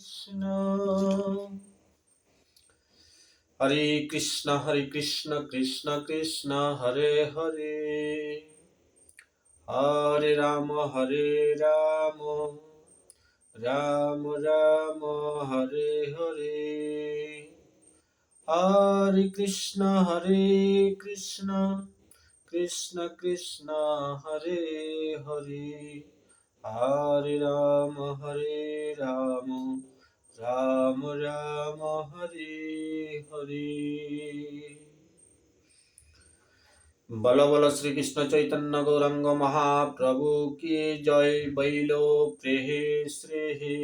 Krishna Hare Krishna Krishna Krishna Hare Hare Hare Rama Rama Rama Hare Hare Hare Krishna Krishna Krishna Hare Hare Hare Rama Rama Rama Hare Hare বলো বলো শ্রীকৃষ্ণ চৈতন্য গৌরাঙ্গ মহাপ্রভু কি জয় বৈলো প্রেহে শ্রেহে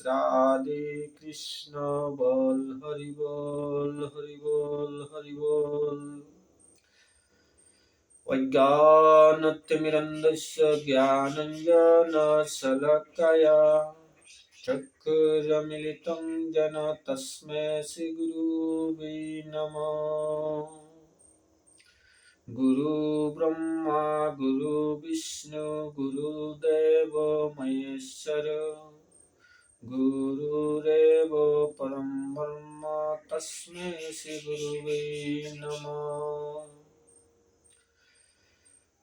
রাধে কৃষ্ণ বল হরি বল হরি বল হরি বল অজ্ঞানতিমিরন্ধস্য জ্ঞানাঞ্জনশলাকয়া চক্ষুরমিলিतं येन তস্मै শ্রীগুরুবে নমঃ गुरु ब्रह्मा गुरु विष्णु गुरुदेव महेश्वर गुरुरेव परम ब्रह्म तस्मै श्री गुरुवे नमः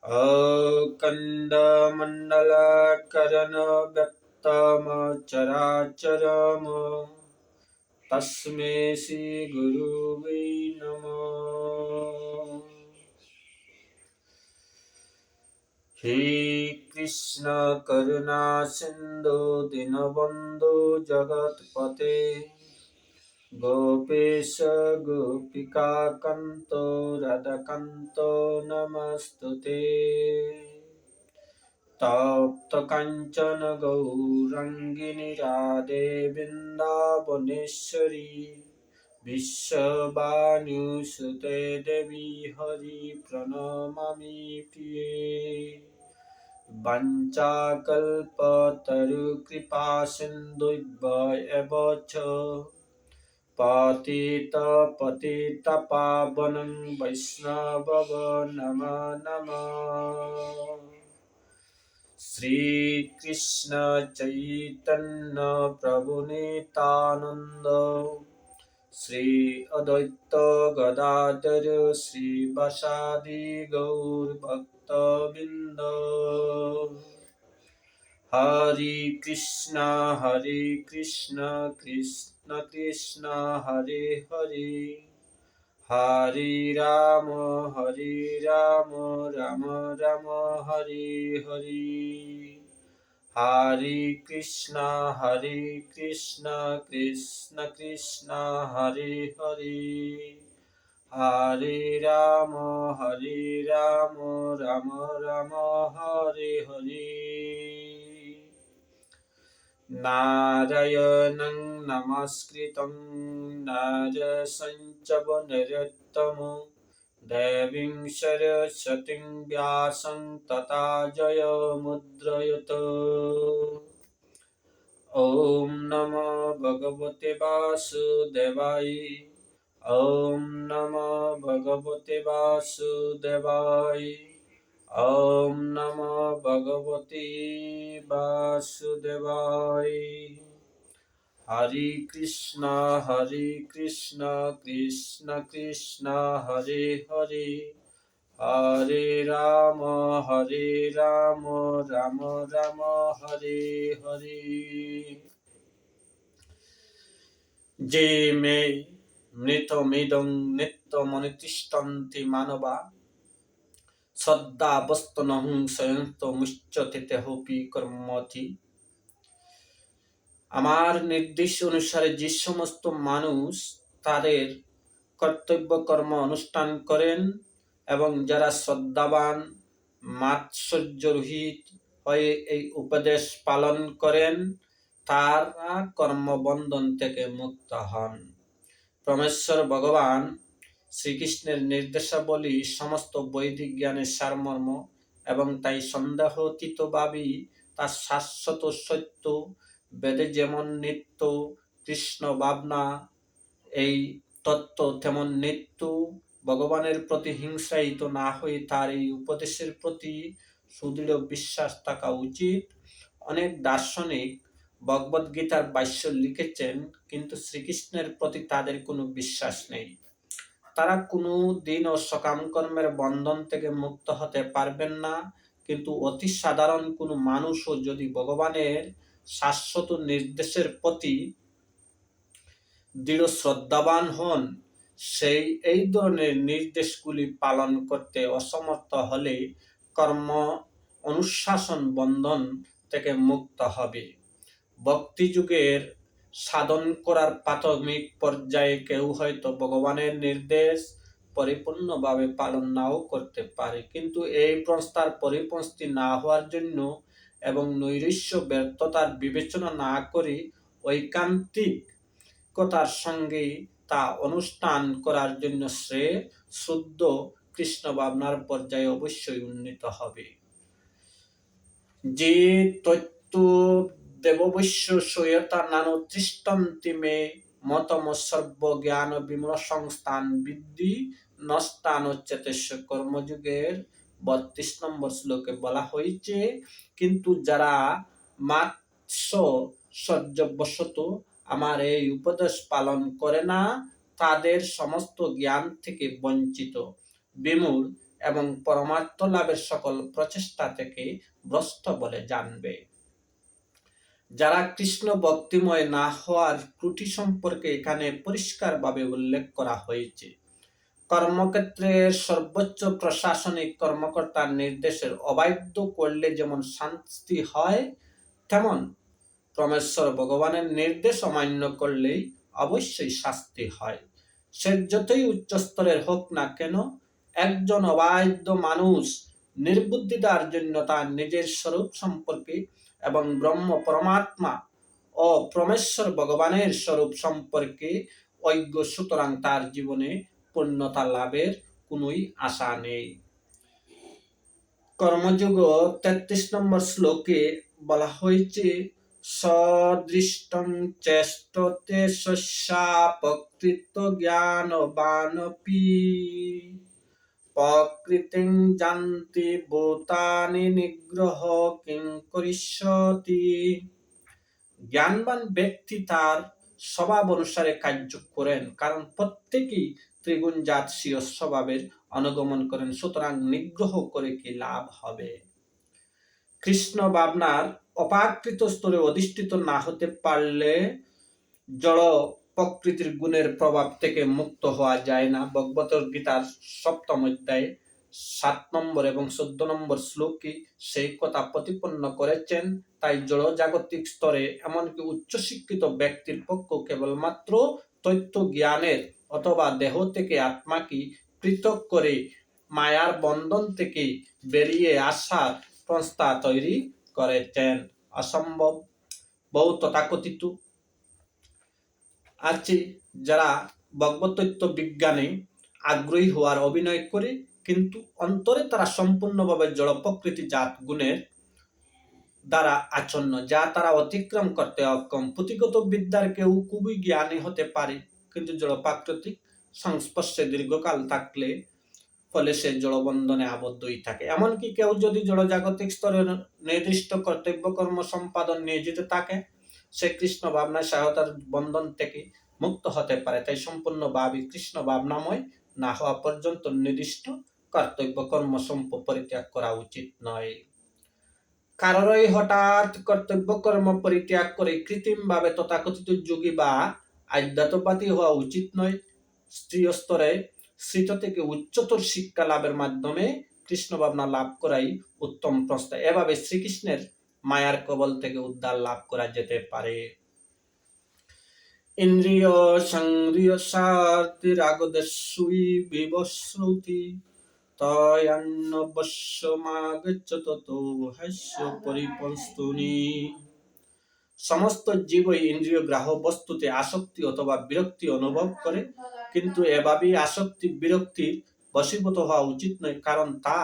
अखण्डमण्डलाकारं व्यक्तं चराचरं तस्मै श्री गुरुवे नमः हे कृष्ण करुणा सिंधु दीनबंधु जगतपते गोपेश गोपिका कांत राधाकांत नमस्तुते तप्त कांचन गौरांगिनी राधे वृंदावनेश्वरी विश्ववानुसुते देवी हरि प्रणमामि प्रिये वंचाकल्पतरुकृपा सिन्धुभ्य च पतितपावनं वैष्णवं नमो नमः श्रीकृष्ण चैतन्य प्रभु नित्यानंद श्री अद्वैत गदाधर श्रीवासादि गौर भक्तवृंद हरे कृष्ण कृष्ण कृष्ण हरे हरे हरे राम राम राम हरे हरे हरे कृष्ण कृष्ण कृष्ण हरे हरे हरे राम राम राम हरे हरे नारायणं नमस्कृतं नरं चैव नरोत्तमं देवीं सरस्वतीं व्यासं ततो जयमुदीरयेत् ॐ नमो भगवते वासुदेवाय ॐ नमो भगवते वासुदेवाय ॐ नमो भगवते वासुदेवाय हरे कृष्ण कृष्ण कृष्ण हरे हरे हरे राम राम राम हरे हरे जे मे मृतमिदं नित्यमनुतिष्ठन्ति मानवा শ্রদ্ধাবস্তনং স্বয়ংতমুচ্যতে তেহপি কর্মতি। আমার নির্দেশ অনুসারে যে সমস্ত মানুষ তাদের কর্তব্য কর্ম অনুষ্ঠান করেন এবং যারা শ্রদ্ধাবান মাৎসর্যরহিত হয়ে এই উপদেশ পালন করেন তারা কর্মবন্ধন থেকে মুক্ত হন। পরমেশ্বর ভগবান শ্রীকৃষ্ণের নির্দেশাবলী সমস্ত বৈদিক জ্ঞানের সারমর্ম এবং তাই সন্দেহাতীতভাবেই তার শাশ্বত সত্য। বেদে যেমন নিত্য কৃষ্ণ ভাবনা এই তত্ত্ব তেমন নিত্য ভগবানের প্রতি হিংসায়িত না হয়ে তার এই উপদেশের প্রতি সুদৃঢ় বিশ্বাস থাকা উচিত। অনেক দার্শনিক ভগবদ গীতার ভাষ্য লিখেছেন, কিন্তু শ্রীকৃষ্ণের প্রতি তাদের কোনো বিশ্বাস নেই। তারা কোনো দিনও সকাম কর্মের বন্ধন থেকে মুক্ত হতে পারবেন না। কিন্তু অতি সাধারণ কোনো মানুষও যদি ভগবানের শাশ্বত নির্দেশের প্রতি দৃঢ় শ্রদ্ধাবান হন, এই ধরনের নির্দেশগুলি পালন করতে অসমর্থ হলে কর্ম অনুশাসন বন্ধন থেকে মুক্ত হবে। ভক্তিযুগের সাধন করার প্রাথমিক পর্যায়ে কেউ হয়তো ভগবানের নির্দেশ পরিপূর্ণভাবে পালন নাও করতে পারে, কিন্তু এই প্রস্তার পরিপন্থী না হওয়ার জন্য এবং নৈরাশ্য ব্যর্থতার বিবেচনা না করে ঐকান্তিকতার সঙ্গে তা অনুষ্ঠান করার জন্য সে শুদ্ধ কৃষ্ণ ভাবনার পর্যায়ে অবশ্যই উন্নীত হবে। যে তত্ত্ব দেববৈশ্য সয়তা নানো তৃষ্টন্তি মে মতম সর্ব জ্ঞান বিমল সংস্থান বিদ্ধি নস্তান চেতস্য কর্মযুগের ৩২ নম্বর শ্লোকে বলা হয়েছে, কিন্তু যারা মাৎসর্যবশত আমার এই উপদেশ পালন করে না, তাদের সমস্ত জ্ঞান থেকে বঞ্চিত, বিমূঢ় এবং পরমার্থ লাভের সকল প্রচেষ্টা থেকে ভ্রষ্ট বলে জানবে। যারা কৃষ্ণ ভক্তিময় না হওয়ার ত্রুটি সম্পর্কে এখানে পরিষ্কারভাবে উল্লেখ করা হয়েছে। কর্মক্ষেত্রের সর্বোচ্চ প্রশাসনিক কর্মকর্তার নির্দেশের অবাধ্য করলে যেমন শাস্তি হয়, তেমন পরমেশ্বর ভগবানের নির্দেশ অমান্য করলেই অবশ্যই শাস্তি হয়। সে যতই উচ্চ স্তরের হোক না কেন, একজন অবাধ্য মানুষ নির্বুদ্ধিতার জন্য তার নিজের স্বরূপ সম্পর্কে এবং ব্রহ্ম পরমাত্মা ও পরমেশ্বর ভগবানের স্বরূপ সম্পর্কে অজ্ঞ, সুতরাং তার জীবনে পূর্ণতা লাভের কোনোই আশা নেই। কর্মযোগ ৩৩ নম্বর শ্লোকে বলা হয়েছে, সদৃষ্টং চেষ্টতে শস্যাপকৃত জ্ঞানবানপি প্রকৃতিং জানতি ভূতানি নিগ্রহ কিং করিষ্যতি। জ্ঞানবান ব্যক্তি তার স্বভাব অনুসারে কার্য করেন, কারণ প্রত্যেকেই ত্রিগুণজাত স্বীয় স্বভাবের অনুগমন করেন, সুতরাং নিগ্রহ করে কি লাভ হবে। কৃষ্ণ ভাবনার অপ্রাকৃত স্তরে অধিষ্ঠিত না হতে পারলে জড় প্রকৃতির গুণের প্রভাব থেকে মুক্ত হওয়া যায় না। ভগবত গীতার ৭ম অধ্যায়ে ৭ নম্বর এবং ১৪ নম্বর শ্লোকে সেই কথা প্রতিপন্ন করেছেন। তাই জড় জাগতিক স্তরে এমনকি উচ্চশিক্ষিত ব্যক্তির পক্ষ কেবলমাত্র তত্ত্ব জ্ঞানের অথবা দেহ থেকে আত্মাকে পৃথক করে মায়ার বন্ধন থেকে বেরিয়ে আসার প্রস্তা তৈরি করেছেন। অসম্ভব বহু তথাকথিত আছে যারা ভগবতত্ত্ব বিজ্ঞানে আগ্রহী হওয়ার অভিনয় করে, কিন্তু অন্তরে তারা সম্পূর্ণভাবে জড় প্রকৃতি জাত গুণের দ্বারা আচ্ছন্ন, যা তারা অতিক্রম করতে অক্ষম। পুঁথিগত বিদ্যার কেউ খুবই জ্ঞানী হতে পারে, কিন্তু জড় প্রাকৃতিক সংস্পর্শে দীর্ঘকাল থাকলে ফলে সে জড়বন্ধনে আবদ্ধই থাকে। এমনকি কেউ যদি জড়জাগতিক স্তরে নির্দিষ্ট কর্তব্য কর্ম সম্পাদন নিয়োজিত থাকে, সে কৃষ্ণ ভাবনায় সহায়তার বন্ধন থেকে মুক্ত হতে পারে। তাই সম্পূর্ণভাবে কৃষ্ণ ভাবনাময় না হওয়া পর্যন্ত নির্দিষ্ট কর্তব্য কর্ম পরিত্যাগ করা উচিত নয়। কারোরই হঠাৎ কর্তব্য কর্ম পরিত্যাগ করে কৃত্রিম ভাবে তথাকথিত যোগী বা আধ্যাত্মবাদী হওয়া উচিত নয়। স্ত্রীয় স্তরে স্মৃত থেকে উচ্চতর শিক্ষা লাভের মাধ্যমে কৃষ্ণ ভাবনা লাভ করাই উত্তম প্রস্তাব। এভাবে শ্রীকৃষ্ণের মায়ার কবল থেকে উদ্ধার লাভ করা যেতে পারে। ইন্দ্রিয় সংগ্রিয় স্বার্থে রাগদেশুই বিবস্রুতি তয়ান্ন বশ্যমাগচ্ছত হাস্য পরিপস্তুনি। সমস্ত জীবই ইন্দ্রিয় গ্রাহ্য বস্তুতে আসক্তি অথবা বিরক্তি অনুভব করে, কিন্তু এভাবেই আসক্তি বিরক্তির বশীভূত হওয়া উচিত নয়, কারণ তা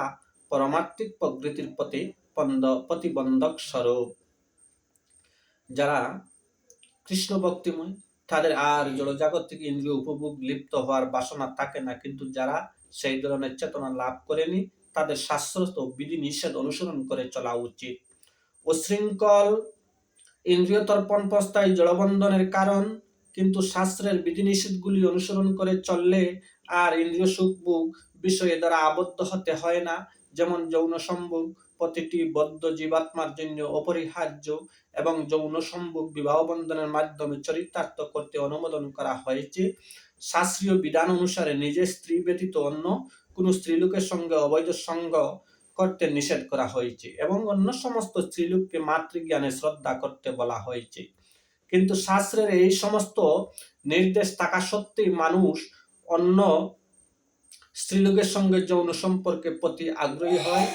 পরমাত্মিক প্রকৃতির প্রতিবন্ধক স্বরূপ। যারা কৃষ্ণ ভক্তিময় তাদের আর জড়জাগতিক ইন্দ্রিয় উপভোগ লিপ্ত হওয়ার বাসনা থাকে না, কিন্তু যারা সেই ধরনের চেতনা লাভ করেনি তাদের শাস্ত্রত বিধি নিষেধ অনুসরণ করে চলা উচিত। উচ্ছৃঙ্খল ইন্দ্রিয় তর্পণ পস্তায় জড়বন্ধনের কারণ, কিন্তু শাস্ত্রের বিধিনিষেধগুলি অনুসরণ করে চললে আর ইন্দ্রিয় সুখভোগ বিষয়ে দ্বারা আবদ্ধ হতে হয় না। যেমন যৌন সম্ভোগ প্রতিটি বদ্ধ জীবাত্মার জন্য অপরিহার্য এবং যৌন সম্ভোগ বিবাহ বন্ধনের মাধ্যমে চরিতার্থ করতে অনুমোদন করা হয়েছে। শাস্ত্রীয় বিধান অনুসারে নিজের স্ত্রী ব্যতীত অন্য কোনো স্ত্রীলোকের সঙ্গে অবৈধ সঙ্গ করতে নিষেধ করা হয়েছে এবং অন্য সমস্ত স্ত্রীলোককে মাতৃজ্ঞানে শ্রদ্ধা করতে বলা হয়েছে। কিন্তু শাস্ত্রের এই সমস্ত নির্দেশ থাকা সত্ত্বেও মানুষ অন্য স্ত্রীলোকের সঙ্গে যৌন সম্পর্কের প্রতি আগ্রহী হয়।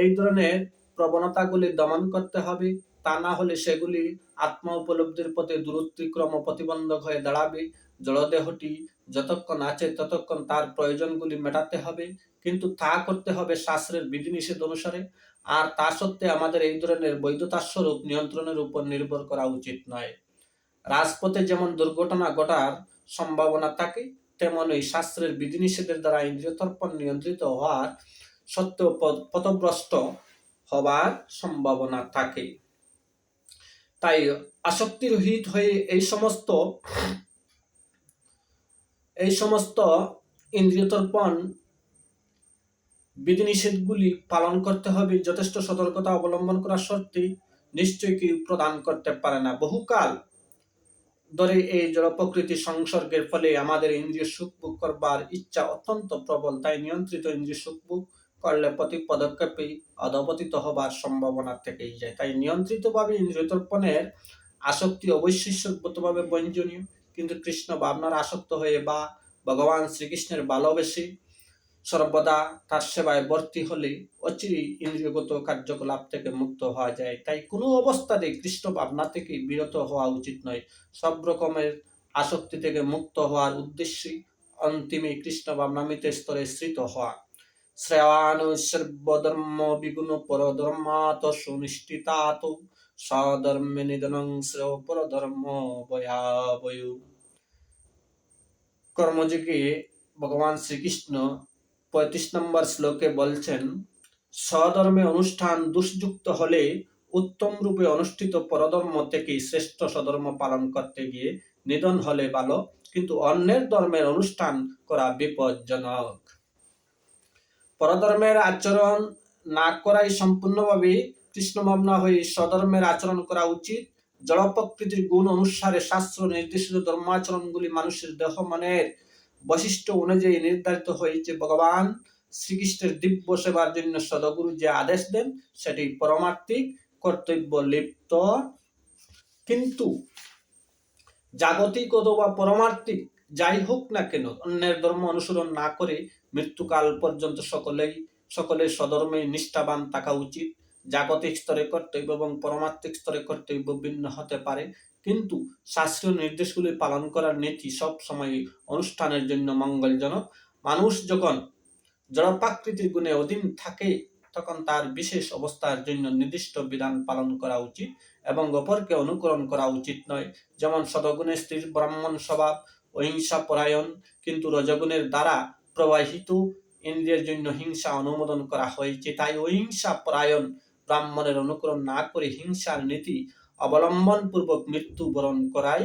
এই ধরনের প্রবণতাগুলি দমন করতে হবে, তা না হলে সেগুলি আত্মা উপলব্ধির পথে দূরত্রিক্রম প্রতিবন্ধক হয়ে দাঁড়াবে। জড়দেহটি যতক্ষণ আছে ততক্ষণ তার প্রয়োজনগুলি মেটাতে হবে, কিন্তু তা করতে হবে শাস্ত্রের বিধিনিষেধ অনুসারে। আর তা সত্ত্বে আমাদের এই ধরনের বৈধতাস্বরূপ নিয়ন্ত্রণের উপর নির্ভর করা উচিত নয়। রাজপথে যেমন দুর্ঘটনা ঘটার সম্ভাবনা থাকে, তেমনই শাস্ত্রের বিধিনিষেধের দ্বারা ইন্দ্রিয়তর্পণ নিয়ন্ত্রিত হওয়ার সত্ত্বেও পথভ্রষ্ট হবার সম্ভাবনা থাকে। তাই আসক্তিরহিত হয়ে এই সমস্ত ইন্দ্রিয়তর্পণ বিধিনিষেধগুলি পালন করতে হবে। যথেষ্ট সতর্কতা অবলম্বন করা সত্ত্বে নিশ্চয়ই কেউ প্রদান করতে পারে না। বহুকাল ধরে এই জড় প্রকৃতির সংসর্গের ফলে আমাদের ইন্দ্রিয় সুখভোগ করবার ইচ্ছা অত্যন্ত প্রবল। তাই নিয়ন্ত্রিত ইন্দ্রিয় সুখভোগ করলে প্রতি পদক্ষেপেই অধপতিত হবার সম্ভাবনা থেকেই যায়। তাই নিয়ন্ত্রিতভাবে ইন্দ্রিয়তর্পণের আসক্তি অবশ্যই সর্বতভাবে বঞ্জনীয়, কিন্তু কৃষ্ণ ভাবনার আসক্ত হয়ে বা ভগবান শ্রীকৃষ্ণের ভালোবেসে সর্বদা তার সেবায় বর্তি হলে অচিরেই ইন্দ্রিয়গত কার্যকলাপ থেকে মুক্ত হওয়া যায়। তাই কোনো অবস্থাতেই কৃষ্ণ ভাবনা থেকে বিরত হওয়া উচিত নয়। সব রকমের আসক্তি থেকে মুক্ত হওয়ার উদ্দেশ্যে অন্তিমে কৃষ্ণ ভাবনামৃত স্তরে স্থিত হওয়া। শ্রেয়ানু সর্বধর্ম বিগুণ পরধর্মাত সুনিষ্ঠিতাত স্বধর্মে নিধনং শ্রেয় পরধর্ম ভয়াবহু। কর্মযোগে ভগবান শ্রীকৃষ্ণ 35 নম্বর শ্লোকে বলছেন, স্বধর্মে অনুষ্ঠান দোষযুক্ত হলে উত্তম রূপে অনুষ্ঠিত পরধর্ম থেকে শ্রেষ্ঠ স্বধর্ম পালন করতে গিয়ে নিধন হলে ভালো, কিন্তু অন্যের ধর্মের অনুষ্ঠান করা বিপজ্জনক। পরধর্মের আচরণ না করাই সম্পূর্ণভাবে কৃষ্ণ ভাবনা হয়ে স্বধর্মের আচরণ করা উচিত। জড় প্রকৃতির গুণ অনুসারে শাস্ত্র নির্দেশিত ধর্মাচরণগুলি মানুষের দেহ মনের বৈশিষ্ট্য অনুযায়ী নির্ধারিত হয়েছে। ভগবান শ্রীকৃষ্ণের দিব্য সেবার জন্য সদগুরু যে আদেশ দেন সেটি পরমার্থিক কর্তব্য লিপ্ত, কিন্তু জাগতিক অথবা পরমার্থিক যাই হোক না কেন অন্যের ধর্ম অনুসরণ না করে মৃত্যুকাল পর্যন্ত সকলের স্বধর্মে নিষ্ঠাবান থাকা উচিত। জাগতিক স্তরে কর্তব্য এবং পরমার্থিক স্তরে কর্তব্য ভিন্ন হতে পারে, কিন্তু শাস্ত্রীয় নির্দেশগুলি পালন করার নীতি সব সময় অনুষ্ঠানের জন্য মঙ্গলজনক। মানুষ যখন জড়প্রাকৃতির গুণে অধীন থাকে তখন তার বিশেষ অবস্থার জন্য নির্দিষ্ট বিধান পালন করা উচিত এবং অপরকে অনুকরণ করা উচিত নয়। যেমন সদগুণে স্থির ব্রাহ্মণ স্বভাব অহিংসা পরায়ণ, কিন্তু রজগুণের দ্বারা প্রবাহিত ইন্দ্রিয়ের জন্য হিংসা অনুমোদন করা হয়েছে। তাই অহিংসা পরায়ণ ব্রাহ্মণের অনুকরণ না করে হিংসার নীতি অবলম্বন পূর্বক মৃত্যু বরণ করাই